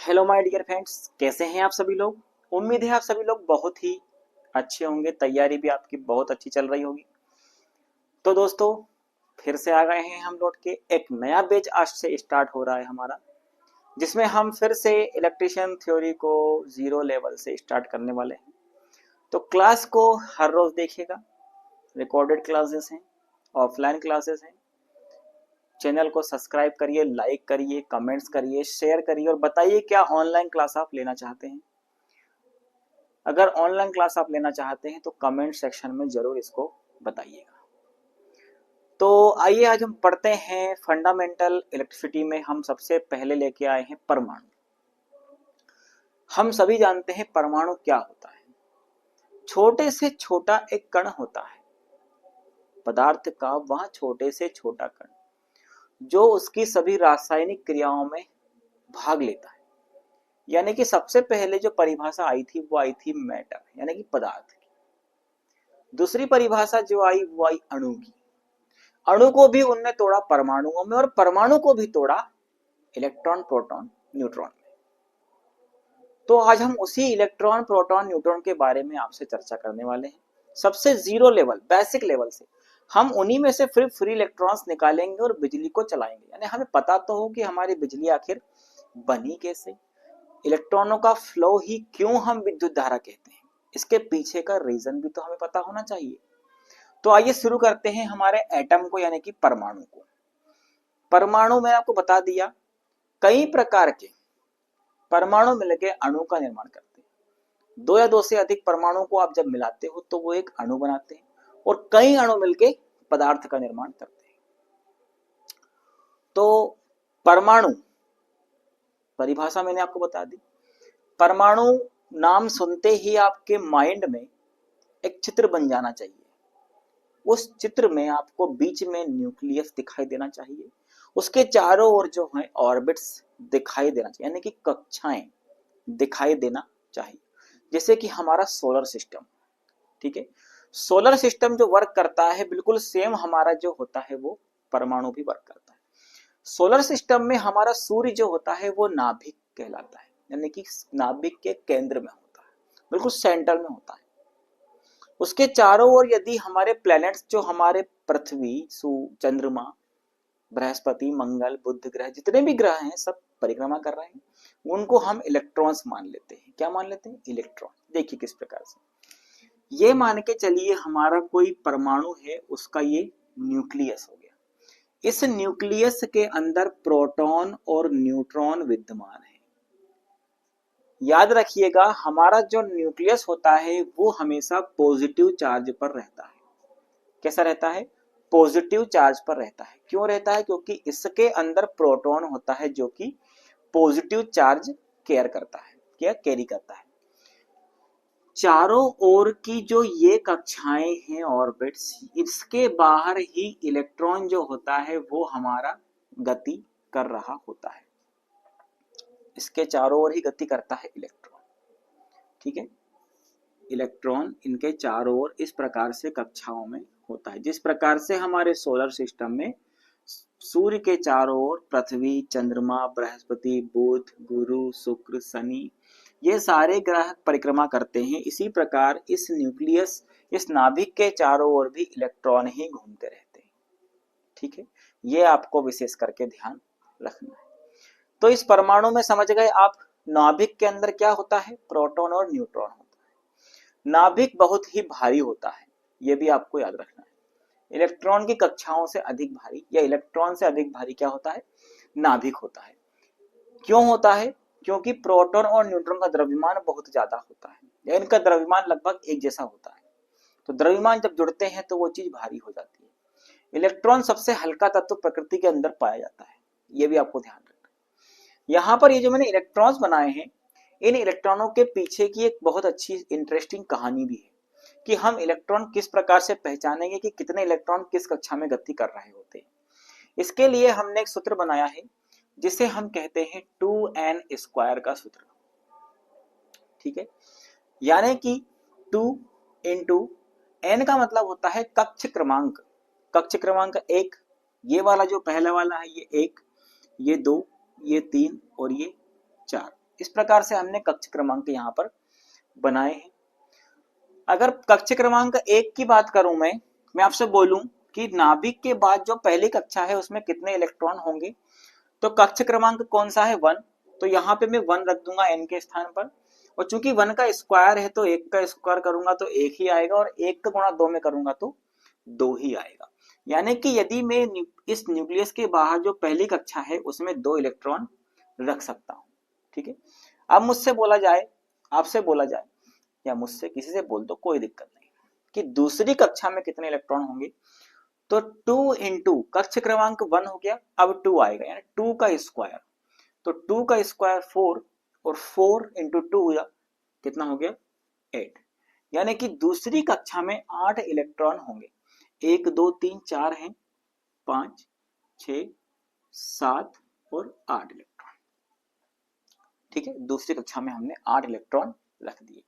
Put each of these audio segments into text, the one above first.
Hello my dear friends, कैसे हैं आप सभी लोग। उम्मीद है आप सभी लोग बहुत ही अच्छे होंगे। तैयारी भी आपकी बहुत अच्छी चल रही होगी। तो दोस्तों, फिर से आ गए हैं हम लौट के। एक नया बैच आज से स्टार्ट हो रहा है हमारा, जिसमें हम फिर से इलेक्ट्रिशियन थ्योरी को जीरो लेवल से स्टार्ट करने वाले हैं। तो क्लास को हर रोज देखिएगा। रिकॉर्डेड क्लासेस हैं, ऑफलाइन क्लासेस हैं। चैनल को सब्सक्राइब करिए, लाइक करिए, कमेंट्स करिए, शेयर करिए और बताइए क्या ऑनलाइन क्लास आप लेना चाहते हैं। अगर ऑनलाइन क्लास आप लेना चाहते हैं तो कमेंट सेक्शन में जरूर इसको बताइएगा। तो आइए आज हम पढ़ते हैं फंडामेंटल इलेक्ट्रिसिटी में हम सबसे पहले लेके आए हैं परमाणु। हम सभी जानते हैं परमाणु क्या होता है। छोटे से छोटा एक कण होता है पदार्थ का, वह छोटे से छोटा कण जो उसकी सभी रासायनिक क्रियाओं में भाग लेता है। यानी कि सबसे पहले जो परिभाषा आई थी वो आई थी मैटर यानी कि पदार्थ की। दूसरी परिभाषा जो आई वो आई अणु की। अणु को भी उनने तोड़ा परमाणुओं में और परमाणु को भी तोड़ा इलेक्ट्रॉन, प्रोटॉन, न्यूट्रॉन में। तो आज हम उसी इलेक्ट्रॉन, प्रोटॉन, न्यूट्रॉन के बारे में आपसे चर्चा करने वाले हैं। सबसे जीरो लेवल, बेसिक लेवल से हम उन्हीं में से फिर फ्री इलेक्ट्रॉन्स निकालेंगे और बिजली को चलाएंगे। यानी हमें पता तो हो कि हमारी बिजली आखिर बनी कैसे, इलेक्ट्रॉनों का फ्लो ही क्यों हम विद्युत धारा कहते हैं, इसके पीछे का रीजन भी तो हमें पता होना चाहिए। तो आइए शुरू करते हैं हमारे एटम को यानी कि परमाणु को। परमाणु मैंने आपको बता दिया, कई प्रकार के परमाणु मिलकर अणु का निर्माण करते हैं। दो या दो से अधिक परमाणु को आप जब मिलाते हो तो वो एक अणु बनाते हैं और कई अणु मिलकर पदार्थ का निर्माण करते हैं। तो परमाणु परिभाषा मैंने आपको बता दी। परमाणु नाम सुनते ही आपके माइंड में एक चित्र बन जाना चाहिए। उस चित्र में आपको बीच में न्यूक्लियस दिखाई देना चाहिए, उसके चारों ओर जो है ऑर्बिट्स दिखाई देना चाहिए यानी कि कक्षाएं दिखाई देना चाहिए। जैसे कि हमारा सोलर सिस्टम, ठीक है। सोलर सिस्टम जो वर्क करता है बिल्कुल सेम हमारा जो होता है वो परमाणु भी वर्क करता है। सोलर सिस्टम में हमारा सूर्य जो होता है वो नाभिक कहलाता है यानी कि नाभिक के केंद्र में होता है, बिल्कुल सेंटर में होता है। उसके चारों ओर यदि हमारे प्लैनेट्स जो हमारे पृथ्वी, चंद्रमा, बृहस्पति, मंगल, बुध ग्रह, जितने भी ग्रह हैं सब परिक्रमा कर रहे हैं, उनको हम इलेक्ट्रॉन्स मान लेते हैं। क्या मान लेते हैं? इलेक्ट्रॉन। देखिए किस प्रकार से, ये मान के चलिए हमारा कोई परमाणु है, उसका ये न्यूक्लियस हो गया। इस न्यूक्लियस के अंदर प्रोटॉन और न्यूट्रॉन विद्यमान है। याद रखिएगा हमारा जो न्यूक्लियस होता है वो हमेशा पॉजिटिव चार्ज पर रहता है। कैसा रहता है? पॉजिटिव चार्ज पर रहता है। क्यों रहता है? क्योंकि इसके अंदर प्रोटॉन होता है जो कि पॉजिटिव चार्ज केयर करता है, क्या कैरी करता है। चारों ओर की जो ये कक्षाएं हैं ऑर्बिट्स, इसके बाहर ही इलेक्ट्रॉन जो होता है वो हमारा गति कर रहा होता है। इसके चारों ओर ही गति करता है इलेक्ट्रॉन, ठीक है। इलेक्ट्रॉन इनके चारों ओर इस प्रकार से कक्षाओं में होता है। जिस प्रकार से हमारे सोलर सिस्टम में सूर्य के चारों ओर पृथ्वी, चंद्रमा, बृहस्पति, बुध, गुरु, शुक्र, शनि, ये सारे ग्रह परिक्रमा करते हैं, इसी प्रकार इस न्यूक्लियस, इस नाभिक के चारों ओर भी इलेक्ट्रॉन ही घूमते रहते हैं, ठीक है। ये आपको विशेष करके ध्यान रखना है। तो इस परमाणु में समझ गए आप, नाभिक के अंदर क्या होता है? प्रोटॉन और न्यूट्रॉन होता है। नाभिक बहुत ही भारी होता है, यह भी आपको याद रखना है। इलेक्ट्रॉन की कक्षाओं से अधिक भारी या इलेक्ट्रॉन से अधिक भारी क्या होता है? नाभिक होता है। क्यों होता है? क्योंकि प्रोटॉन और न्यूट्रॉन का द्रव्यमान बहुत ज्यादा होता है या इनका द्रव्यमान लगभग एक जैसा होता है। तो द्रव्यमान जब जुड़ते हैं तो वो चीज भारी हो जाती है। इलेक्ट्रॉन सबसे हल्का तत्व प्रकृति के अंदर पाया जाता है, ये भी आपको ध्यान रखना है। यहाँ पर ये जो मैंने इलेक्ट्रॉन्स बनाए हैं, इन इलेक्ट्रॉनों के पीछे की एक बहुत अच्छी इंटरेस्टिंग कहानी भी है कि हम इलेक्ट्रॉन किस प्रकार से पहचानेंगे कि कितने इलेक्ट्रॉन किस कक्षा में गति कर रहे होते हैं। इसके लिए हमने एक सूत्र बनाया है जिसे हम कहते हैं 2n² का सूत्र, ठीक है। यानी कि 2 इंटू n का मतलब होता है कक्ष क्रमांक। कक्ष क्रमांक 1, ये वाला जो पहला वाला है ये 1, ये 2, ये 3 और ये 4, इस प्रकार से हमने कक्ष क्रमांक यहाँ पर बनाए हैं। अगर कक्ष क्रमांक 1 की बात करूं मैं आपसे बोलूं कि नाभिक के बाद जो पहली कक्षा है उसमें कितने इलेक्ट्रॉन होंगे, तो कक्ष क्रमांक कौन सा है 1, तो यहाँ पे मैं 1 रख दूंगा n के स्थान पर। और चूंकि 1 का स्क्वायर है तो 1 का स्क्वायर करूंगा तो 1 ही आएगा, और 1 का गुणा 2 में करूंगा तो 2 ही आएगा। यानी कि यदि मैं इस न्यूक्लियस के बाहर जो पहली कक्षा है उसमें 2 इलेक्ट्रॉन रख सकता हूं। ठीक है, अब मुझसे बोला जाए, आपसे बोला जाए या मुझसे किसी से बोल दो, कोई दिक्कत नहीं, कि दूसरी कक्षा में कितने इलेक्ट्रॉन होंगे, तो 2 इंटू कक्ष क्रमांक 1 हो गया, अब 2 आएगा, यानी 2 का स्क्वायर, तो 2 का स्क्वायर 4, और 4 इंटू 2 हुआ कितना हो गया 8, यानी कि दूसरी कक्षा में 8 इलेक्ट्रॉन होंगे। 1 2 3 4 हैं, 5 6 7 और 8 इलेक्ट्रॉन। ठीक है, दूसरी कक्षा में हमने 8 इलेक्ट्रॉन रख दिए।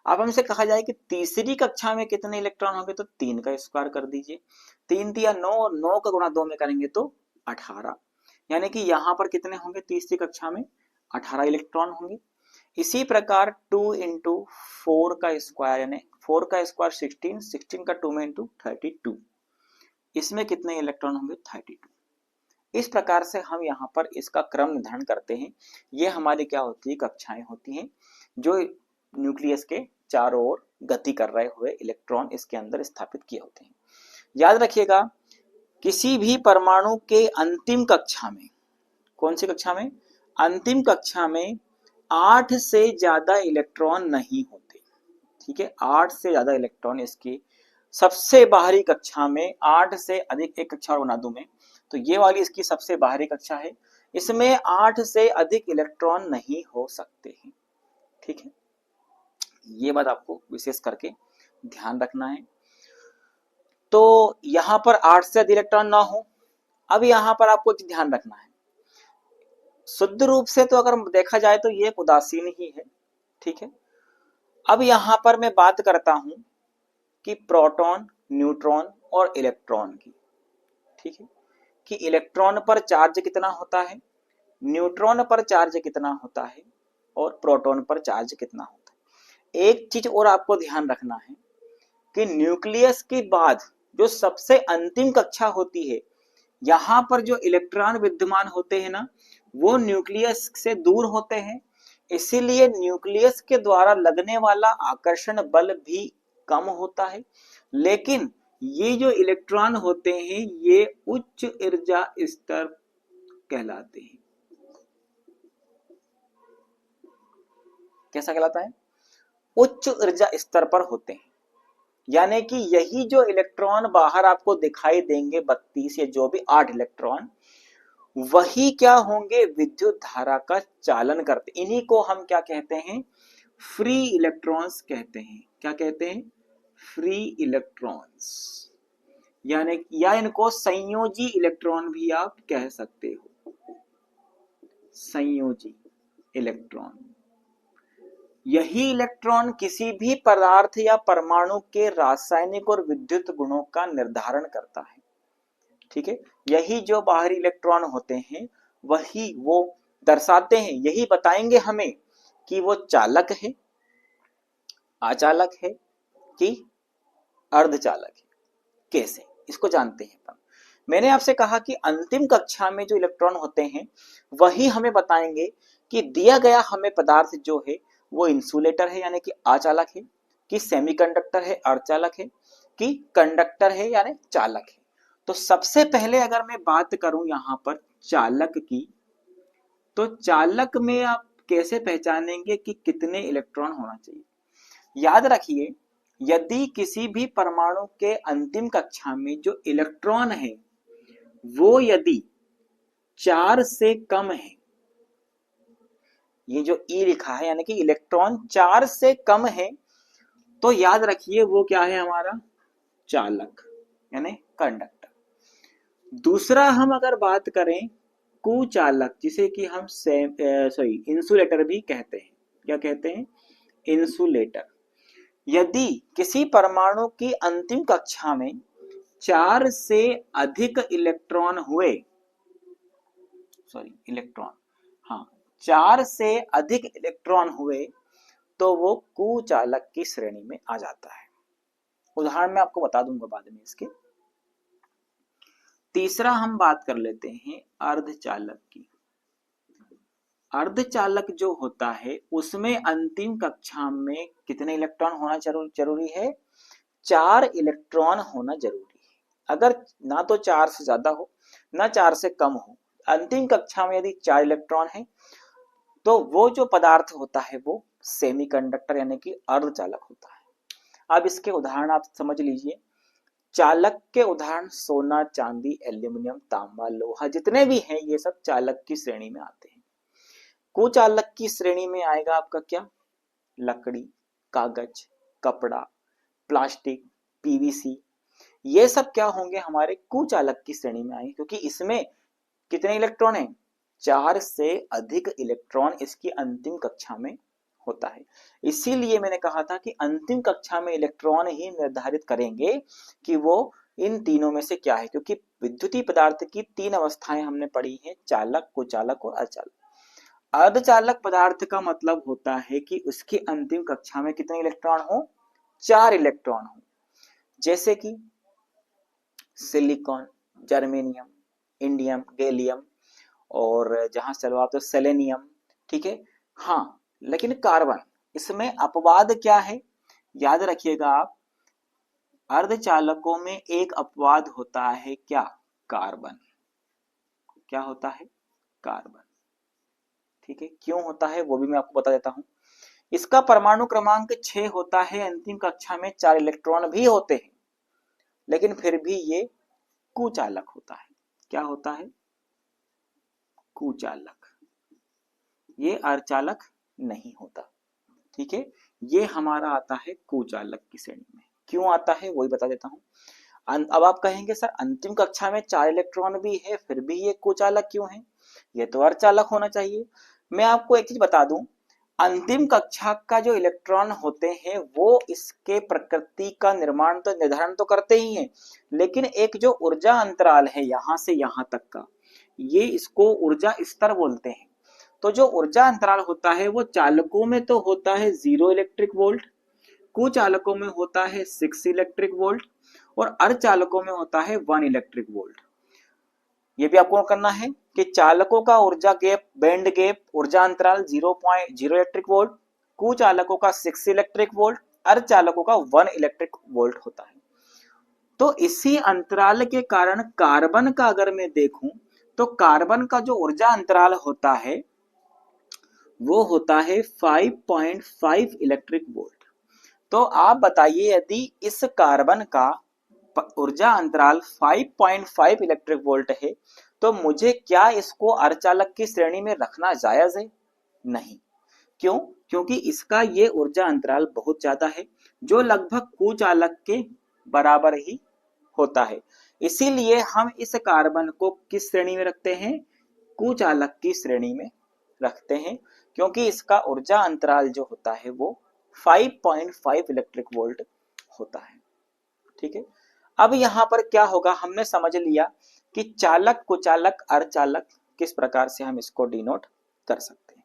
अब हमसे कहा जाए कि तीसरी कक्षा में कितने इलेक्ट्रॉन होंगे, तो 3 का स्क्वायर कर दीजिए, 3 दिया 9, और 9 का गुणा 2 में करेंगे तो 18, यानी कि यहाँ पर कितने होंगे तीसरी कक्षा में 18 इलेक्ट्रॉन होंगे। इसी प्रकार 2 इंटू 4 का स्क्वायर, यानी 4 का स्क्वायर 16, 16 का 2 में इंटू 32, इसमें कितने इलेक्ट्रॉन होंगे 32। इस प्रकार से हम यहाँ पर इसका क्रम निर्धारण करते हैं। ये हमारी क्या होती है कक्षाएं होती हैं जो न्यूक्लियस के चारों ओर गति कर रहे हुए इलेक्ट्रॉन इसके अंदर स्थापित किए होते हैं। याद रखिएगा, किसी भी परमाणु के अंतिम कक्षा में, कौन सी कक्षा में, अंतिम कक्षा में 8 से ज्यादा इलेक्ट्रॉन नहीं होते। ठीक है, 8 से ज्यादा इलेक्ट्रॉन इसकी सबसे बाहरी कक्षा में 8 से अधिक, एक कक्षा और बना दूं मैं, तो ये वाली इसकी सबसे बाहरी कक्षा है, इसमें 8 से अधिक इलेक्ट्रॉन नहीं हो सकते हैं। ठीक है, ये बात आपको विशेष करके ध्यान रखना है। तो यहां पर 8 से अधिक इलेक्ट्रॉन ना हो। अब यहां पर आपको ध्यान रखना है, शुद्ध रूप से तो अगर देखा जाए तो ये उदासीन ही है। ठीक है, अब यहां पर मैं बात करता हूं कि प्रोटॉन, न्यूट्रॉन और इलेक्ट्रॉन की। ठीक है, कि इलेक्ट्रॉन पर चार्ज कितना होता है, न्यूट्रॉन पर चार्ज कितना होता है, और प्रोटॉन पर चार्ज कितना होता है। एक चीज और आपको ध्यान रखना है कि न्यूक्लियस के बाद जो सबसे अंतिम कक्षा होती है, यहां पर जो इलेक्ट्रॉन विद्यमान होते हैं ना, वो न्यूक्लियस से दूर होते हैं, इसीलिए न्यूक्लियस के द्वारा लगने वाला आकर्षण बल भी कम होता है। लेकिन ये जो इलेक्ट्रॉन होते हैं ये उच्च ऊर्जा स्तर कहलाते हैं। कैसा कहलाता है, उच्च ऊर्जा स्तर पर होते हैं, यानी कि यही जो इलेक्ट्रॉन बाहर आपको दिखाई देंगे 32 या जो भी 8 इलेक्ट्रॉन, वही क्या होंगे, विद्युत धारा का चालन करते, इन्हीं को हम क्या कहते हैं, फ्री इलेक्ट्रॉन्स कहते हैं। क्या कहते हैं, फ्री इलेक्ट्रॉन्स, यानी या इनको संयोजी इलेक्ट्रॉन भी आप कह सकते हो, संयोजी इलेक्ट्रॉन। यही इलेक्ट्रॉन किसी भी पदार्थ या परमाणु के रासायनिक और विद्युत गुणों का निर्धारण करता है। ठीक है, यही जो बाहरी इलेक्ट्रॉन होते हैं वही वो दर्शाते हैं, यही बताएंगे हमें कि वो चालक है, अचालक है कि अर्धचालक है। कैसे, इसको जानते हैं अपन। मैंने आपसे कहा कि अंतिम कक्षा में जो इलेक्ट्रॉन होते हैं वही हमें बताएंगे कि दिया गया हमें पदार्थ जो है वो इंसुलेटर है यानी कि अचालक है, कि सेमीकंडक्टर है अर्धचालक है, कि कंडक्टर है यानी चालक है। तो सबसे पहले अगर मैं बात करूं यहां पर चालक की, तो चालक में आप कैसे पहचानेंगे कि कितने इलेक्ट्रॉन होना चाहिए। याद रखिए, यदि किसी भी परमाणु के अंतिम कक्षा में जो इलेक्ट्रॉन है वो यदि 4 से कम है, ये जो ई लिखा है यानी कि इलेक्ट्रॉन 4 से कम है, तो याद रखिए वो क्या है हमारा चालक यानी कंडक्टर। दूसरा हम अगर बात करें कुचालक, जिसे कि हम इंसुलेटर भी कहते हैं। क्या कहते हैं, इंसुलेटर। यदि किसी परमाणु की अंतिम कक्षा में 4 से अधिक इलेक्ट्रॉन हुए, इलेक्ट्रॉन, हाँ 4 से अधिक इलेक्ट्रॉन हुए तो वो कुचालक की श्रेणी में आ जाता है। उदाहरण मैं आपको बता दूंगा बाद में इसके। तीसरा हम बात कर लेते हैं अर्धचालक की। अर्धचालक जो होता है उसमें अंतिम कक्षा में कितने इलेक्ट्रॉन होना जरूरी है? 4 इलेक्ट्रॉन होना जरूरी है। अगर ना तो 4 से ज्यादा हो ना 4 से कम हो, अंतिम कक्षा में यदि 4 इलेक्ट्रॉन है तो वो जो पदार्थ होता है वो सेमीकंडक्टर यानी कि अर्धचालक होता है। अब इसके उदाहरण आप समझ लीजिए। चालक के उदाहरण सोना, चांदी, एल्यूमिनियम, तांबा, लोहा जितने भी हैं ये सब चालक की श्रेणी में आते हैं। कुचालक की श्रेणी में आएगा आपका क्या? लकड़ी, कागज, कपड़ा, प्लास्टिक, पीवीसी, ये सब क्या होंगे? हमारे कुचालक की श्रेणी में आएंगे, क्योंकि इसमें कितने इलेक्ट्रॉन हैं? 4 से अधिक इलेक्ट्रॉन इसकी अंतिम कक्षा में होता है। इसीलिए मैंने कहा था कि अंतिम कक्षा में इलेक्ट्रॉन ही निर्धारित करेंगे कि वो इन तीनों में से क्या है, क्योंकि विद्युतीय पदार्थ की 3 अवस्थाएं हमने पढ़ी हैं, चालक, कुचालक और अर्धचालक। अर्धचालक पदार्थ का मतलब होता है कि उसकी अंतिम कक्षा में कितने इलेक्ट्रॉन हो? 4 इलेक्ट्रॉन हो। जैसे कि सिलिकॉन, जर्मेनियम, इंडियम, गैलियम और जहां चलो आप तो सेलेनियम, ठीक है। हाँ, लेकिन कार्बन, इसमें अपवाद क्या है? याद रखिएगा आप, अर्धचालकों में एक अपवाद होता है क्या? कार्बन। क्या होता है? कार्बन। ठीक है, क्यों होता है वो भी मैं आपको बता देता हूं। इसका परमाणु क्रमांक 6 होता है, अंतिम कक्षा में 4 इलेक्ट्रॉन भी होते हैं, लेकिन फिर भी ये कुचालक होता है। क्या होता है? कुचालक। ये अर्धचालक नहीं होता। ठीक है, ये हमारा आता है कुचालक की श्रेणी में। क्यों आता है वही बता देता हूं। अब आप कहेंगे सर अंतिम कक्षा में 4 इलेक्ट्रॉन भी है फिर भी ये कुचालक क्यों है? ये तो अर्धचालक होना चाहिए। मैं आपको एक चीज बता दूं, अंतिम कक्षा का जो इलेक्ट्रॉन होते हैं वो इसके प्रकृति का निर्माण तो निर्धारण तो करते ही हैं, लेकिन एक जो ऊर्जा अंतराल है यहां से यहां तक का, ये इसको ऊर्जा स्तर बोलते हैं। तो जो ऊर्जा अंतराल होता है वो चालकों में तो होता है 0 इलेक्ट्रिक वोल्ट, कुचालकों में होता है 6 इलेक्ट्रिक वोल्ट और अर्धचालकों में होता है 1 इलेक्ट्रिक वोल्ट। ये भी आपको करना है कि चालकों का ऊर्जा गैप, बैंड गैप, ऊर्जा अंतराल 0.0 इलेक्ट्रिक वोल्ट, कुचालकों का 6 इलेक्ट्रिक वोल्ट, अर्धचालकों का 1 इलेक्ट्रिक वोल्ट होता है। तो इसी अंतराल के कारण कार्बन का अगर मैं देखूं तो कार्बन का जो ऊर्जा अंतराल होता है वो होता है 5.5 इलेक्ट्रिक वोल्ट। तो आप बताइए यदि इस कार्बन का ऊर्जा अंतराल 5.5 इलेक्ट्रिक वोल्ट है तो मुझे क्या इसको अर्धचालक की श्रेणी में रखना जायज है? नहीं। क्यों? क्योंकि इसका ये ऊर्जा अंतराल बहुत ज्यादा है जो लगभग कुचालक के बराबर ही होता है। इसीलिए हम इस कार्बन को किस श्रेणी में रखते हैं? कुचालक की श्रेणी में रखते हैं, क्योंकि इसका ऊर्जा अंतराल जो होता है वो 5.5 इलेक्ट्रिक वोल्ट होता है। ठीक है, अब यहां पर क्या होगा, हमने समझ लिया कि चालक, कुचालक, अर्धचालक किस प्रकार से हम इसको डिनोट कर सकते हैं।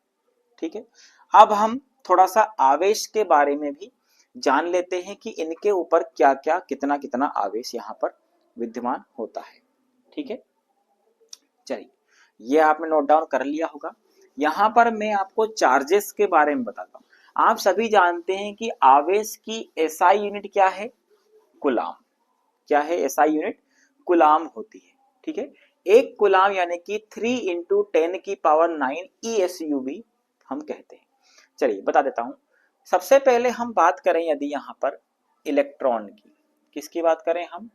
ठीक है, अब हम थोड़ा सा आवेश के बारे में भी जान लेते हैं कि इनके ऊपर क्या क्या, कितना कितना आवेश यहाँ पर विद्यमान होता है। ठीक है, चलिए ये आपने नोट डाउन कर लिया होगा। यहाँ पर मैं आपको चार्जेस के बारे में बताता हूँ। आप सभी जानते हैं कि आवेश की एसआई यूनिट क्या है? कूलाम। क्या है एसआई यूनिट? कूलाम होती है। ठीक है, एक कूलाम यानी कि 3 × 10⁹ ESU भी हम कहते हैं। चलिए बता देता हूं। सबसे पहले हम बात करें यदि यहाँ पर इलेक्ट्रॉन की, किसकी बात करें हम?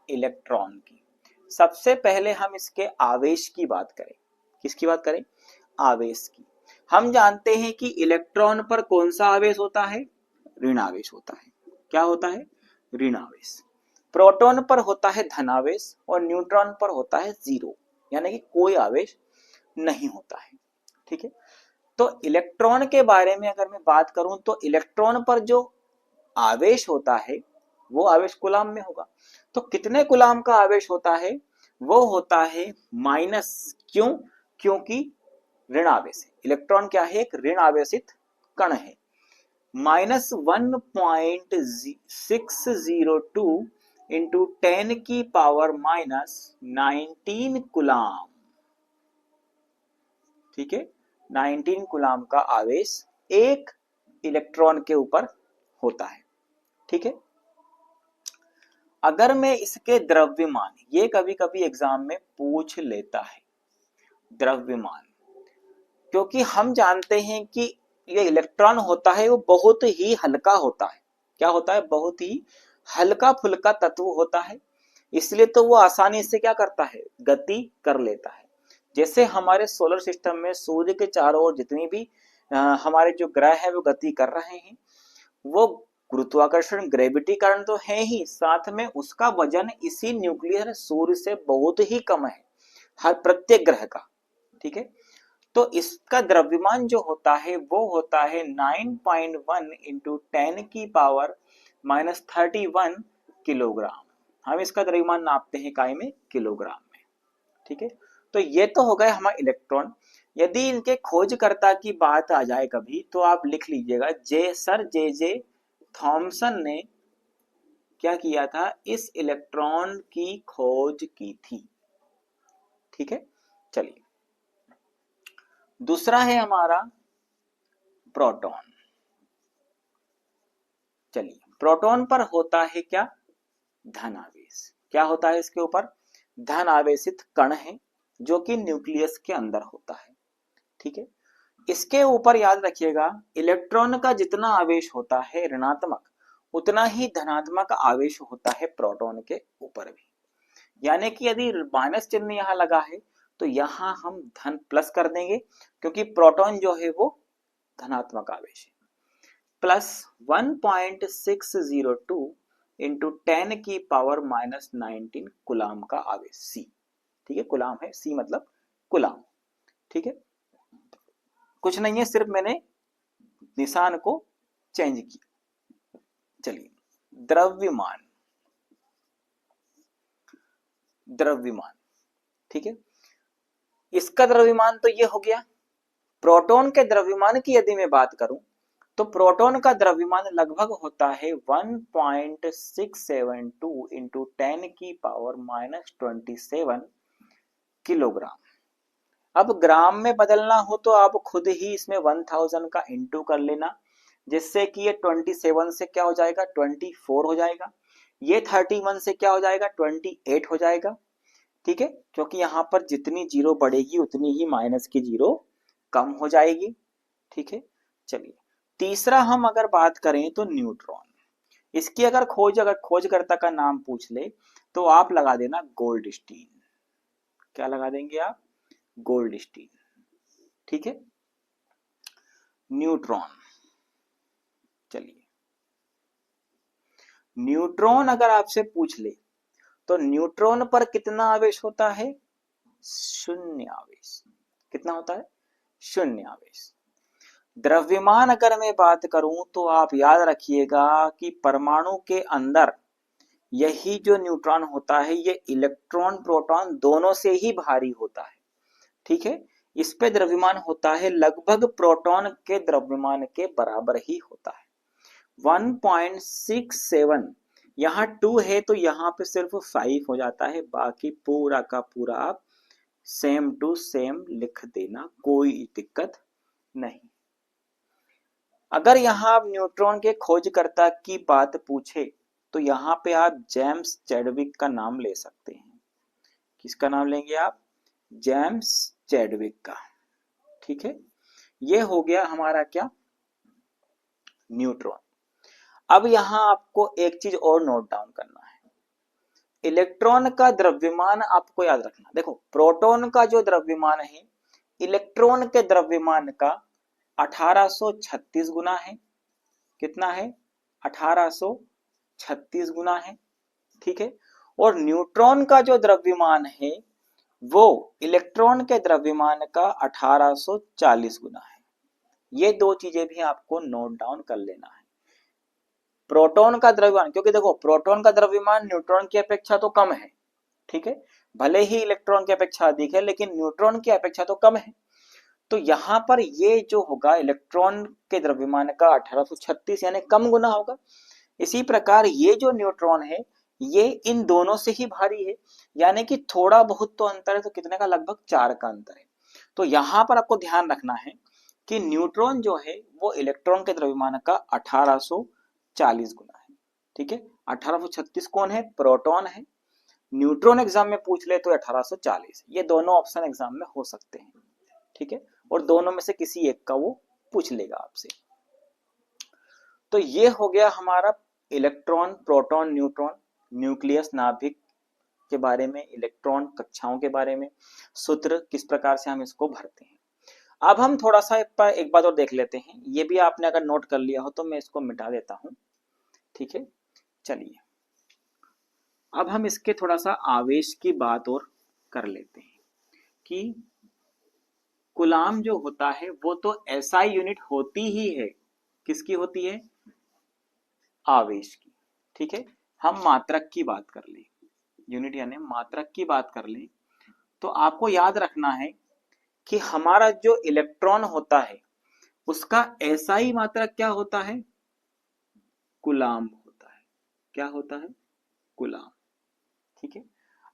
इलेक्ट्रॉन की। सबसे पहले हम इसके आवेश की बात करें। किसकी बात करें? आवेश की। हम जानते हैं कि इलेक्ट्रॉन पर कौन सा आवेश होता है? ऋण आवेश होता है। क्या होता है? ऋण आवेश। प्रोटॉन पर होता है धनावेश और न्यूट्रॉन पर होता है 0, यानी कि कोई आवेश नहीं होता है। ठीक है, तो इलेक्ट्रॉन के बारे में अगर मैं बात करूं तो इलेक्ट्रॉन पर जो आवेश होता है वो आवेश कूलाम में होगा। तो कितने कूलाम का आवेश होता है? वो होता है माइनस। क्यों? क्योंकि ऋण आवेशित, इलेक्ट्रॉन क्या है, एक ऋण आवेशित कण है। -1.602 इंटू 10 की पावर -19 कूलाम, ठीक है, 19 कूलाम का आवेश एक इलेक्ट्रॉन के ऊपर होता है, ठीक है। अगर मैं इसके द्रव्यमान, ये कभी कभी एग्जाम में पूछ लेता है द्रव्यमान, क्योंकि हम जानते हैं कि ये इलेक्ट्रॉन होता है वो बहुत ही हल्का होता है, क्या होता है, बहुत ही हल्का फुल्का तत्व होता है, इसलिए तो वो आसानी से क्या करता है, गति कर लेता है। जैसे हमारे सोलर सिस्टम में सूर्य के चारों ओर जितनी भी हमारे जो ग्रह है वो गति कर रहे हैं, वो गुरुत्वाकर्षण ग्रेविटी कारण तो है ही, साथ में उसका वजन इसी न्यूक्लियर सूर्य से बहुत ही कम है, हर प्रत्येक ग्रह का, ठीक है। तो इसका द्रव्यमान जो होता है वो होता है 9.1 इंटू 10 की पावर -31 किलोग्राम। हम इसका द्रव्यमान नापते हैं इकाई में, किलोग्राम में, ठीक है। तो ये तो हो गए हमारे इलेक्ट्रॉन। यदि इनके खोजकर्ता की बात आ जाए कभी, तो आप लिख लीजिएगा, सर जे थॉमसन ने क्या किया था, इस इलेक्ट्रॉन की खोज की थी, ठीक है। चलिए, दूसरा है हमारा प्रोटॉन। चलिए, प्रोटॉन पर होता है क्या, धन आवेश। क्या होता है इसके ऊपर, धन आवेशित कण है जो कि न्यूक्लियस के अंदर होता है, ठीक है। इसके ऊपर याद रखिएगा, इलेक्ट्रॉन का जितना आवेश होता है ऋणात्मक, उतना ही धनात्मक आवेश होता है प्रोटॉन के ऊपर भी। यानी कि यदि माइनस चिन्ह यहां लगा है तो यहां हम धन प्लस कर देंगे, क्योंकि प्रोटॉन जो है वो धनात्मक आवेश है। प्लस 1.602 इंटू 10 की पावर -19 कूलाम का आवेश सी, ठीक है, कूलाम है, सी मतलब कूलाम, ठीक है। कुछ नहीं है, सिर्फ मैंने निशान को चेंज किया। चलिए, द्रव्यमान, द्रव्यमान, ठीक है। इसका द्रव्यमान तो ये हो गया। प्रोटॉन के द्रव्यमान की यदि मैं बात करूं, तो प्रोटॉन का द्रव्यमान लगभग होता है 1.672 इंटू 10 की पावर -27 किलोग्राम। अब ग्राम में बदलना हो तो आप खुद ही इसमें 1000 का इंटू कर लेना, जिससे कि ये 27 से क्या हो जाएगा, 24 हो जाएगा, ये 31 से क्या हो जाएगा, 28 हो जाएगा, ठीक है। क्योंकि यहाँ पर जितनी जीरो बढ़ेगी उतनी ही माइनस की जीरो कम हो जाएगी, ठीक है। चलिए, तीसरा हम अगर बात करें तो न्यूट्रॉन। इसकी अगर खोजकर्ता का नाम पूछ ले तो आप लगा देना गोल्डस्टीन। क्या लगा देंगे आप, गोल्डस्टीन, ठीक है। न्यूट्रॉन, चलिए, न्यूट्रॉन अगर आपसे पूछ ले तो न्यूट्रॉन पर कितना आवेश होता है, शून्य आवेश। कितना होता है, शून्य आवेश। द्रव्यमान अगर मैं बात करूं तो आप याद रखिएगा कि परमाणु के अंदर यही जो न्यूट्रॉन होता है ये इलेक्ट्रॉन प्रोटॉन दोनों से ही भारी होता है, ठीक है। इस पे द्रव्यमान होता है लगभग प्रोटॉन के द्रव्यमान के बराबर ही होता है, 1.67। यहाँ 2 है तो यहाँ पे सिर्फ 5 हो जाता है, बाकी पूरा का पूरा आप सेम टू सेम लिख देना, कोई दिक्कत नहीं। अगर यहाँ आप न्यूट्रॉन के खोजकर्ता की बात पूछे तो यहाँ पे आप जेम्स चैडविक का नाम ले सकते हैं। किसका नाम लेंगे आप, जेम्स चैडविक का, ठीक है। ये हो गया हमारा क्या, न्यूट्रॉन। अब यहाँ आपको एक चीज और नोट डाउन करना है, इलेक्ट्रॉन का द्रव्यमान आपको याद रखना। देखो, प्रोटॉन का जो द्रव्यमान है इलेक्ट्रॉन के द्रव्यमान का 1836 गुना है। कितना है, 1836 गुना है, ठीक है। और न्यूट्रॉन का जो द्रव्यमान है वो इलेक्ट्रॉन के द्रव्यमान का 1840 गुना है। ये दो चीजें भी आपको नोट डाउन कर लेना है। प्रोटॉन का द्रव्यमान, क्योंकि देखो प्रोटॉन का द्रव्यमान न्यूट्रॉन की अपेक्षा तो कम है, ठीक है, भले ही इलेक्ट्रॉन की अपेक्षा अधिक है लेकिन न्यूट्रॉन की अपेक्षा तो कम है। तो यहाँ पर ये जो होगा इलेक्ट्रॉन के द्रव्यमान का 1836 यानी कम गुना होगा। इसी प्रकार ये जो न्यूट्रॉन है ये इन दोनों से ही भारी है, यानी कि थोड़ा बहुत तो अंतर है, तो कितने का, लगभग 4 का अंतर है। तो यहाँ पर आपको ध्यान रखना है कि न्यूट्रॉन जो है वो इलेक्ट्रॉन के द्रव्यमान का 1840 गुना है। ठीक है, 1836 कौन है, प्रोटॉन है। न्यूट्रॉन एग्जाम में पूछ ले तो 1840। ये दोनों ऑप्शन एग्जाम में हो सकते हैं। ठीक है, और दोनों में से किसी एक का वो पूछ लेगा आपसे। तो ये हो गया हमारा इलेक्ट्रॉन, प्रोटॉन, न्यूट्रॉन, न्यूक्लियस, नाभिक के बारे में, इलेक्ट्रॉन कक्षाओं के बारे में, सूत्र किस प्रकार से हम इसको भरते हैं। अब हम थोड़ा सा एक बात और देख लेते हैं। ये भी आपने अगर नोट कर लिया हो तो मैं इसको मिटा देता हूं। ठीक है, चलिए अब हम इसके थोड़ा सा आवेश की बात और कर लेते हैं कि कूलाम जो होता है वो तो एसआई यूनिट होती ही है। किसकी होती है, आवेश की। ठीक है, हम मात्रक की बात कर ले, यूनिट यानी मात्रक की बात कर ले, तो आपको याद रखना है कि हमारा जो इलेक्ट्रॉन होता है उसका एसआई मात्रक क्या होता है, कूलाम होता है। क्या होता है, कूलाम। ठीक है,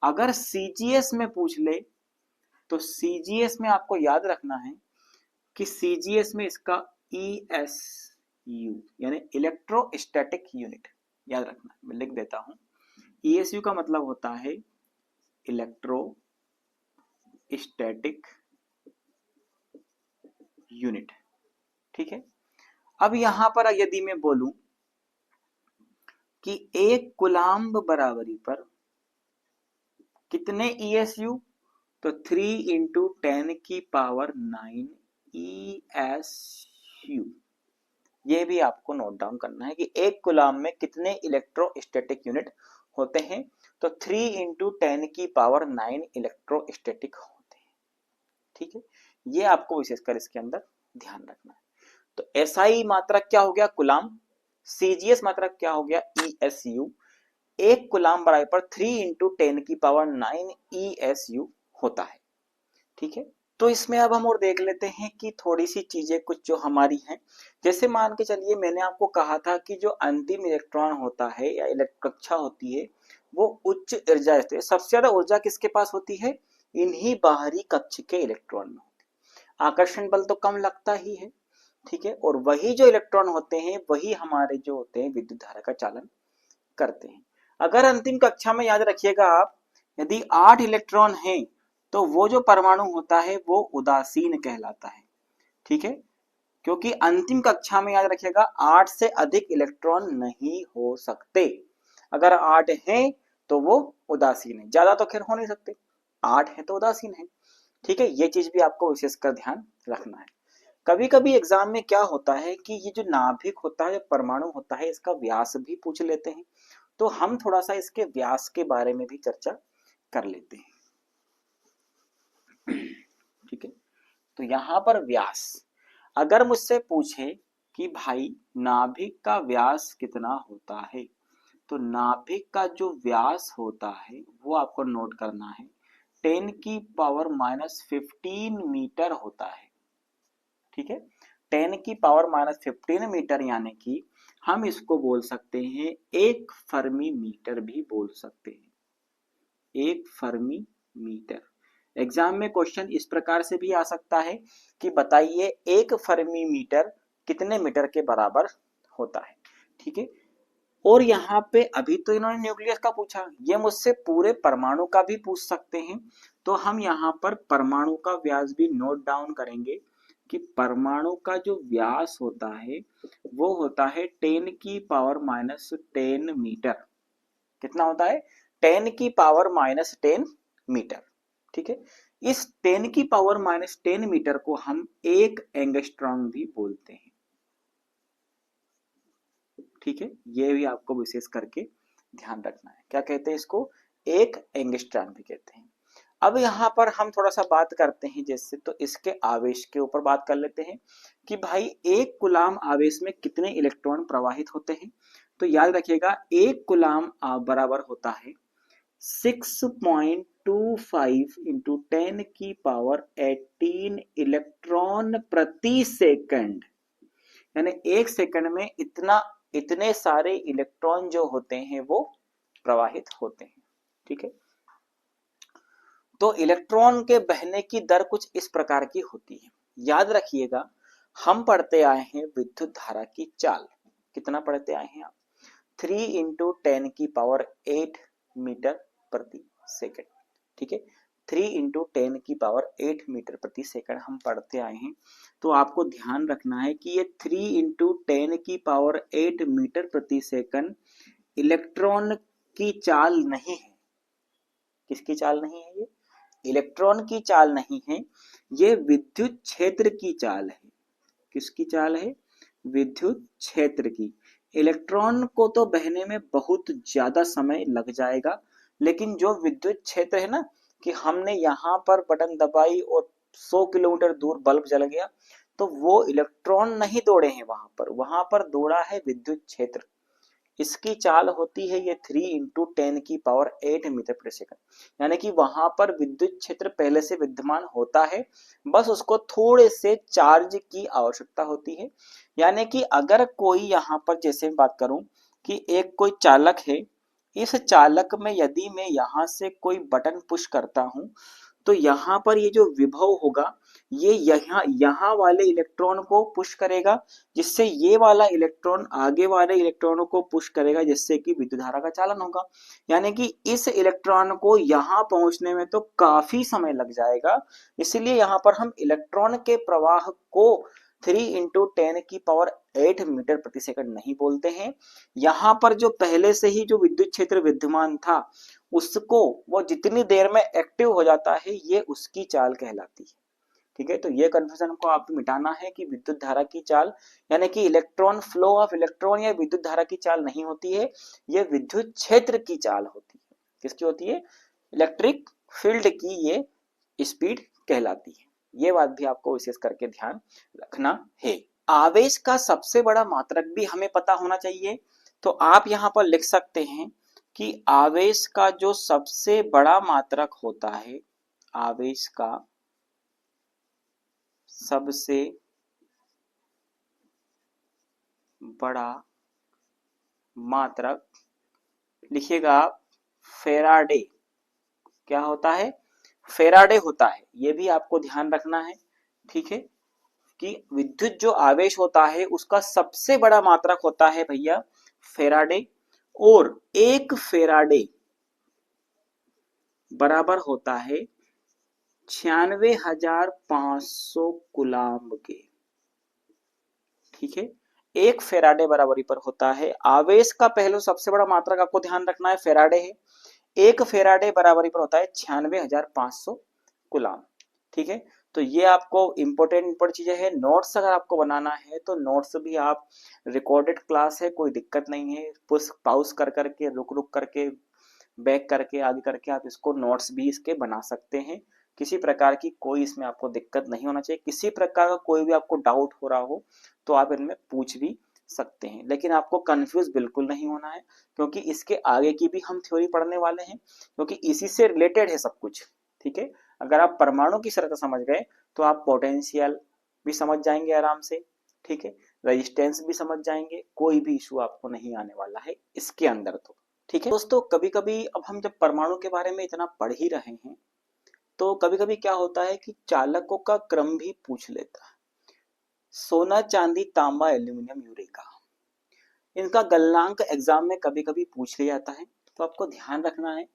अगर सीजीएस में पूछ ले तो सीजीएस में आपको याद रखना है कि सीजीएस में इसका ईएसयू यानी इलेक्ट्रोस्टैटिक यूनिट याद रखना। मैं लिख देता हूं, ईएसयू का मतलब होता है इलेक्ट्रोस्टैटिक यूनिट। ठीक है, अब यहां पर यदि मैं बोलूं कि एक कूलाम्ब बराबरी पर कितने ईएसयू, तो 3 इंटू 10 की पावर 9 ईएसयू। ये भी आपको नोट डाउन करना है कि एक कूलाम में कितने इलेक्ट्रोस्टैटिक यूनिट होते हैं, तो 3 इंटू 10 की पावर 9 इलेक्ट्रोस्टैटिक होते हैं। ठीक है, ये आपको विशेषकर इसके अंदर ध्यान रखना है। तो एसआई मात्रक क्या हो गया, कूलाम। सीजीएस मात्रक क्या हो गया, ईएसयू। एक कूलाम बराबर पर 3 इंटू 10 की पावर 9 ईएसयू होता है। ठीक है, तो इसमें अब हम और देख लेते हैं कि थोड़ी सी चीजें कुछ जो हमारी हैं। जैसे मान के चलिए मैंने आपको कहा था कि जो अंतिम इलेक्ट्रॉन होता है या कक्षा होती है वो उच्च ऊर्जा स्तर, सबसे ज्यादा ऊर्जा किसके पास होती है, इन्हीं बाहरी कक्ष के इलेक्ट्रॉन में होती है। आकर्षण बल तो कम लगता ही है। ठीक है, और वही जो इलेक्ट्रॉन होते हैं वही हमारे जो होते हैं विद्युत धारा का चालन करते हैं। अगर अंतिम कक्षा में याद रखिएगा आप, यदि 8 इलेक्ट्रॉन हैं तो वो जो परमाणु होता है वो उदासीन कहलाता है। ठीक है, क्योंकि अंतिम कक्षा में याद रखिएगा 8 से अधिक इलेक्ट्रॉन नहीं हो सकते। अगर 8 हैं तो वो उदासीन है, ज्यादा तो खैर हो नहीं सकते, 8 है तो उदासीन है। ठीक है, ये चीज भी आपको विशेषकर ध्यान रखना है। कभी कभी एग्जाम में क्या होता है कि ये जो नाभिक होता है, परमाणु होता है, इसका व्यास भी पूछ लेते हैं। तो हम थोड़ा सा इसके व्यास के बारे में भी चर्चा कर लेते हैं। ठीक है, तो यहां पर व्यास, अगर मुझसे पूछे कि भाई नाभिक का व्यास कितना होता है, तो नाभिक का जो व्यास होता है वो आपको नोट करना है, 10 की पावर -15 मीटर होता है। ठीक है, 10 की पावर -15 मीटर, यानी कि हम इसको बोल सकते हैं 1 फर्मी मीटर भी बोल सकते हैं, 1 फर्मी मीटर। एग्जाम में क्वेश्चन इस प्रकार से भी आ सकता है कि बताइए 1 फर्मी मीटर कितने मीटर के बराबर होता है। ठीक है, और यहाँ पे अभी तो इन्होंने न्यूक्लियस का पूछा, ये मुझसे पूरे परमाणु का भी पूछ सकते हैं। तो हम यहाँ पर परमाणु का व्यास भी नोट डाउन करेंगे कि परमाणु का जो व्यास होता है वो होता है 10 की पावर -10 मीटर। कितना होता है, 10 की पावर -10 मीटर। ठीक है, इस 10 की पावर -10 मीटर को हम 1 एंगस्ट्रॉम भी बोलते हैं। ठीक है, ये भी आपको विशेष करके ध्यान रखना है। क्या कहते हैं इसको, 1 एंगस्ट्रॉम भी कहते हैं। अब यहाँ पर हम थोड़ा सा बात करते हैं जैसे, तो इसके आवेश के ऊपर बात कर लेते हैं कि भाई एक कूलाम आवेश में कितने इलेक्ट्रॉन प्रवाहित होते हैं। तो याद रखिएगा एक कूलाम बराबर होता है 6.25 इंटू 10 की पावर 18 इलेक्ट्रॉन इलेक्ट्रॉन प्रति सेकंड, यानी एक सेकंड में इतने सारे इलेक्ट्रॉन जो होते हैं वो प्रवाहित होते हैं। ठीक है, तो इलेक्ट्रॉन के बहने की दर कुछ इस प्रकार की होती है। याद रखिएगा, हम पढ़ते आए हैं विद्युत धारा की चाल। कितना पढ़ते आए हैं आप? 3 × 10⁸ मीटर प्रति सेकंड। ठीक है, 3 × 10⁸ मीटर प्रति सेकंड हम पढ़ते आए हैं। तो आपको ध्यान रखना है कि ये 3 × 10⁸ मीटर प्रति सेकंड इलेक्ट्रॉन की चाल नहीं है। किसकी चाल नहीं है? ये इलेक्ट्रॉन की चाल नहीं है, ये विद्युत क्षेत्र की चाल है। किसकी चाल है? विद्युत क्षेत्र की। इलेक्ट्रॉन को तो बहने में बहुत ज्यादा समय लग जाएगा, लेकिन जो विद्युत क्षेत्र है ना, कि हमने यहाँ पर बटन दबाई और 100 किलोमीटर दूर बल्ब जल गया, तो वो इलेक्ट्रॉन नहीं दौड़े हैं वहां पर दौड़ा है विद्युत क्षेत्र। इसकी चाल होती है ये 3 × 10⁸ मीटर प्रति सेकंड, यानी कि वहां पर विद्युत क्षेत्र पहले से विद्यमान होता है, बस उसको थोड़े से चार्ज की आवश्यकता होती है। यानी कि अगर कोई यहाँ पर, जैसे बात करूं कि एक कोई चालक है, इस चालक में यदि मैं यहाँ से कोई बटन पुश करता हूं, तो यहाँ पर ये जो विभव होगा, ये यहाँ वाले इलेक्ट्रॉन को पुश करेगा, जिससे ये वाला इलेक्ट्रॉन आगे वाले इलेक्ट्रॉनों को पुश करेगा, जिससे कि विद्युत धारा का चालन होगा। यानी कि इस इलेक्ट्रॉन को यहाँ पहुंचने में तो काफी समय लग जाएगा, इसलिए यहाँ पर हम इलेक्ट्रॉन के प्रवाह को 3 × 10⁸ मीटर प्रति सेकंड नहीं बोलते हैं। यहाँ पर जो पहले से ही जो विद्युत क्षेत्र विद्यमान था, उसको वो जितनी देर में एक्टिव हो जाता है, ये उसकी चाल कहलाती है। ठीक है, तो ये कन्फ्यूजन को आपको मिटाना है कि विद्युत धारा की चाल यानी कि इलेक्ट्रॉन फ्लो ऑफ इलेक्ट्रॉन या विद्युत धारा की चाल नहीं होती है, ये विद्युत क्षेत्र की चाल होती है। किसकी होती है? इलेक्ट्रिक फील्ड की ये स्पीड कहलाती है। ये बात भी आपको विशेष करके ध्यान रखना है। आवेश का सबसे बड़ा मात्रक भी हमें पता होना चाहिए, तो आप यहाँ पर लिख सकते हैं कि आवेश का जो सबसे बड़ा मात्रक होता है, आवेश का सबसे बड़ा मात्रक लिखिएगा आप, फेराडे। क्या होता है? फेराडे होता है। ये भी आपको ध्यान रखना है। ठीक है, कि विद्युत जो आवेश होता है उसका सबसे बड़ा मात्रक होता है भैया फेराडे, और एक फेराडे बराबर होता है 96,500 कूलाम्ब के। ठीक है, एक फेराडे बराबरी पर होता है। आवेश का पहले सबसे बड़ा मात्रक आपको ध्यान रखना है फेराडे है। एक फेराडे बराबरी पर होता है 96,500 कूलाम्ब। ठीक है, तो ये आपको इंपॉर्टेंट चीजें है। नोट्स अगर आपको बनाना है तो नोट्स भी आप, रिकॉर्डेड क्लास है, कोई दिक्कत नहीं है, पॉज कर करके, रुक करके, बैक करके, आगे करके आप इसको नोट्स भी इसके बना सकते हैं। किसी प्रकार की कोई इसमें आपको दिक्कत नहीं होना चाहिए। किसी प्रकार का कोई भी आपको डाउट हो रहा हो तो आप इनमें पूछ भी सकते हैं, लेकिन आपको कंफ्यूज बिल्कुल नहीं होना है, क्योंकि इसके आगे की भी हम थ्योरी पढ़ने वाले हैं, क्योंकि इसी से रिलेटेड है सब कुछ। ठीक है, अगर आप परमाणु की शर्त समझ गए तो आप पोटेंशियल भी समझ जाएंगे आराम से। ठीक है, रेजिस्टेंस भी समझ जाएंगे, कोई भी इशू आपको नहीं आने वाला है इसके अंदर। तो ठीक है दोस्तों, कभी कभी अब हम जब परमाणु के बारे में इतना पढ़ ही रहे हैं, तो कभी कभी क्या होता है कि चालकों का क्रम भी पूछ लेता है। सोना, चांदी, तांबा, एल्यूमिनियम, यूरेका, इनका गलनांक एग्जाम में कभी कभी पूछ लिया जाता है। तो आपको ध्यान रखना है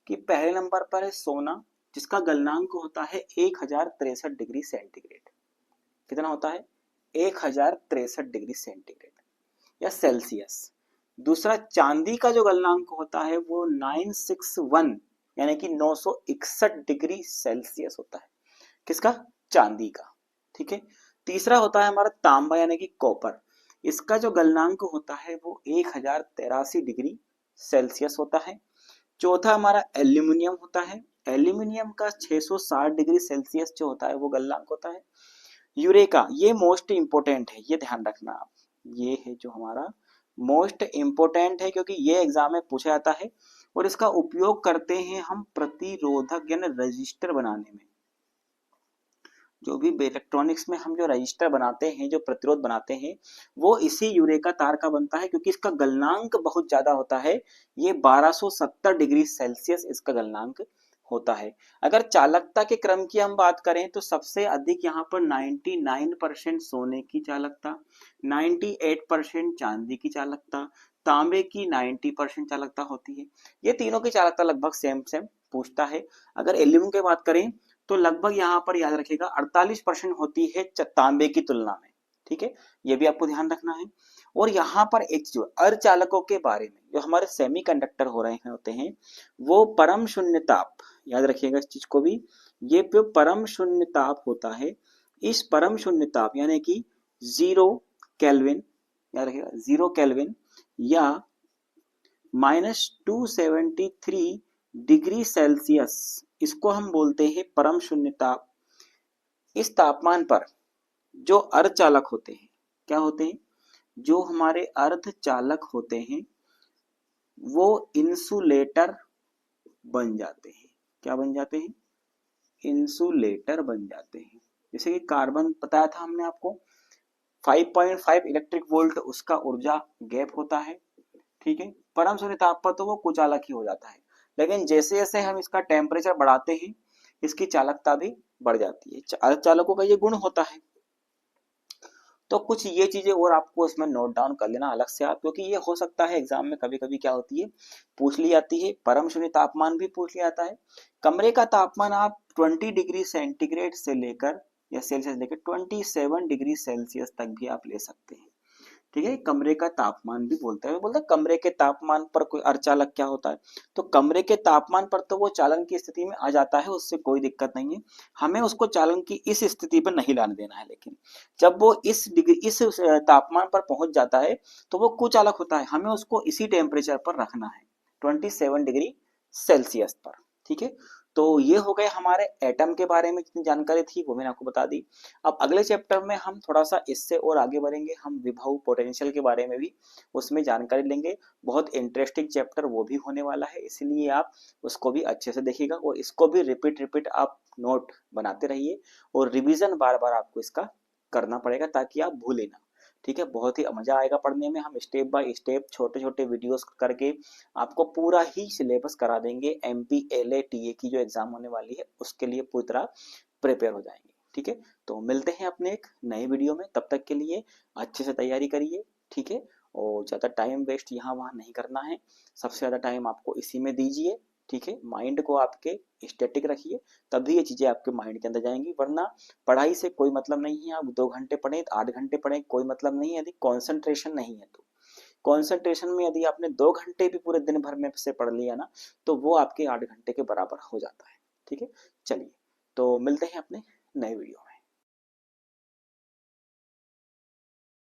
कि पहले नंबर पर है सोना, जिसका गलनांक होता है 1063 डिग्री सेंटीग्रेड। कितना होता है? 1063 डिग्री सेंटीग्रेड या सेल्सियस। दूसरा चांदी का जो गलनांक होता है वो 961 यानी कि 961 डिग्री सेल्सियस होता है। किसका? चांदी का। ठीक है, तीसरा होता है हमारा तांबा यानी कि कॉपर। इसका जो गलनांक होता है वो 1083 डिग्री सेल्सियस होता है। चौथा हमारा एल्यूमिनियम होता है। एल्यूमिनियम का 660 डिग्री सेल्सियस जो होता है वो गलनांक होता है। यूरेका, ये मोस्ट इंपोर्टेंट है, ये ध्यान रखना आप, ये है जो हमारा मोस्ट इंपोर्टेंट है, क्योंकि ये एग्जाम में पूछा जाता है और इसका उपयोग करते हैं हम प्रतिरोधक यानी रजिस्टर बनाने में। जो भी इलेक्ट्रॉनिक्स में हम जो रजिस्टर बनाते हैं, जो प्रतिरोध बनाते हैं, वो इसी यूरेका तार का बनता है, क्योंकि इसका गलनांक बहुत ज्यादा होता है। ये 1270 डिग्री सेल्सियस इसका गलनांक होता है। अगर चालकता के क्रम की हम बात करें तो सबसे अधिक यहाँ पर 99% सोने की चालकता, 98% चांदी की चालकता, तांबे की 90% चालकता होती है। ये तीनों की चालकता लगभग सेम सेम पूछता है। अगर एल्यूमिनियम की बात करें तो लगभग यहाँ पर याद रखिएगा 48% होती है तांबे की तुलना में। ठीक है, ये भी आपको ध्यान रखना है। और यहाँ पर एक जो अर्धचालकों के बारे में, जो हमारे सेमीकंडक्टर हो रहे हैं होते हैं, वो परम शून्य ताप, याद रखिएगा इस चीज को भी, ये जो परम शून्य ताप होता है, इस परम शून्य ताप यानी कि 0 केल्विन, याद रखिएगा 0 केल्विन या -273 डिग्री सेल्सियस, इसको हम बोलते हैं परम शून्य ताप। इस तापमान पर जो अर्धचालक होते हैं, क्या होते हैं, जो हमारे अर्धचालक होते हैं वो इंसुलेटर बन जाते हैं। क्या बन जाते हैं, इंसुलेटर बन जाते हैं। जैसे कि कार्बन बताया था हमने आपको, 5.5 इलेक्ट्रिक वोल्ट उसका ऊर्जा गैप होता है। ठीक है, परम शून्य ताप पर तो वो कुचालक ही हो जाता है, लेकिन जैसे जैसे हम इसका टेम्परेचर बढ़ाते हैं इसकी चालकता भी बढ़ जाती है। अर्धचालकों का ये गुण होता है। तो कुछ ये चीजें और आपको इसमें नोट डाउन कर लेना अलग से आप, क्योंकि ये हो सकता है एग्जाम में कभी कभी क्या होती है, पूछ ली जाती है। परम शून्य तापमान भी पूछ लिया जाता है। कमरे का तापमान आप 20 डिग्री सेंटीग्रेड से लेकर या सेल्सियस लेकर 27 डिग्री सेल्सियस तक भी आप ले सकते हैं। ठीक है, कमरे का तापमान भी बोलता है। बोलता है कमरे के तापमान पर कोई अर्धचालक क्या होता है, तो कमरे के तापमान पर तो वो चालन की स्थिति में आ जाता है, उससे कोई दिक्कत नहीं है। हमें उसको चालन की इस स्थिति पर नहीं लाने देना है, लेकिन जब वो इस डिग्री इस तापमान पर पहुंच जाता है तो वो कुचालक होता है। हमें उसको इसी टेम्परेचर पर रखना है, 27 डिग्री सेल्सियस पर। ठीक है, तो ये हो गए हमारे एटम के बारे में जितनी जानकारी थी वो मैंने आपको बता दी। अब अगले चैप्टर में हम थोड़ा सा इससे और आगे बढ़ेंगे, हम विभव पोटेंशियल के बारे में भी उसमें जानकारी लेंगे। बहुत इंटरेस्टिंग चैप्टर वो भी होने वाला है, इसलिए आप उसको भी अच्छे से देखिएगा और इसको भी रिपीट रिपीट आप नोट बनाते रहिए और रिवीजन बार बार आपको इसका करना पड़ेगा ताकि आप भूलें ना। ठीक है, बहुत ही मजा आएगा पढ़ने में। हम स्टेप बाय स्टेप छोटे छोटे वीडियोस करके आपको पूरा ही सिलेबस करा देंगे। MP LA TA की जो एग्जाम होने वाली है उसके लिए पूरी तरह प्रिपेयर हो जाएंगे। ठीक है, तो मिलते हैं अपने एक नए वीडियो में, तब तक के लिए अच्छे से तैयारी करिए। ठीक है, और ज़्यादा टाइम वेस्ट यहाँ वहाँ नहीं करना है, सबसे ज़्यादा टाइम आपको इसी में दीजिए। ठीक है, माइंड को आपके स्टैटिक रखिए, तभी ये चीज़ें आपके माइंड के अंदर जाएंगी। वरना पढ़ाई से कोई मतलब नहीं है, आप 2 घंटे पढ़ें 8 घंटे पढ़ें कोई मतलब नहीं है, यदि कॉन्सेंट्रेशन नहीं है तो। कॉन्सेंट्रेशन में यदि आपने 2 घंटे भी पूरे दिन भर में से पढ़ लिया ना, तो वो आपके 8 घंटे के बराबर हो जाता है। ठीक है, चलिए तो मिलते हैं अपने नए वीडियो में।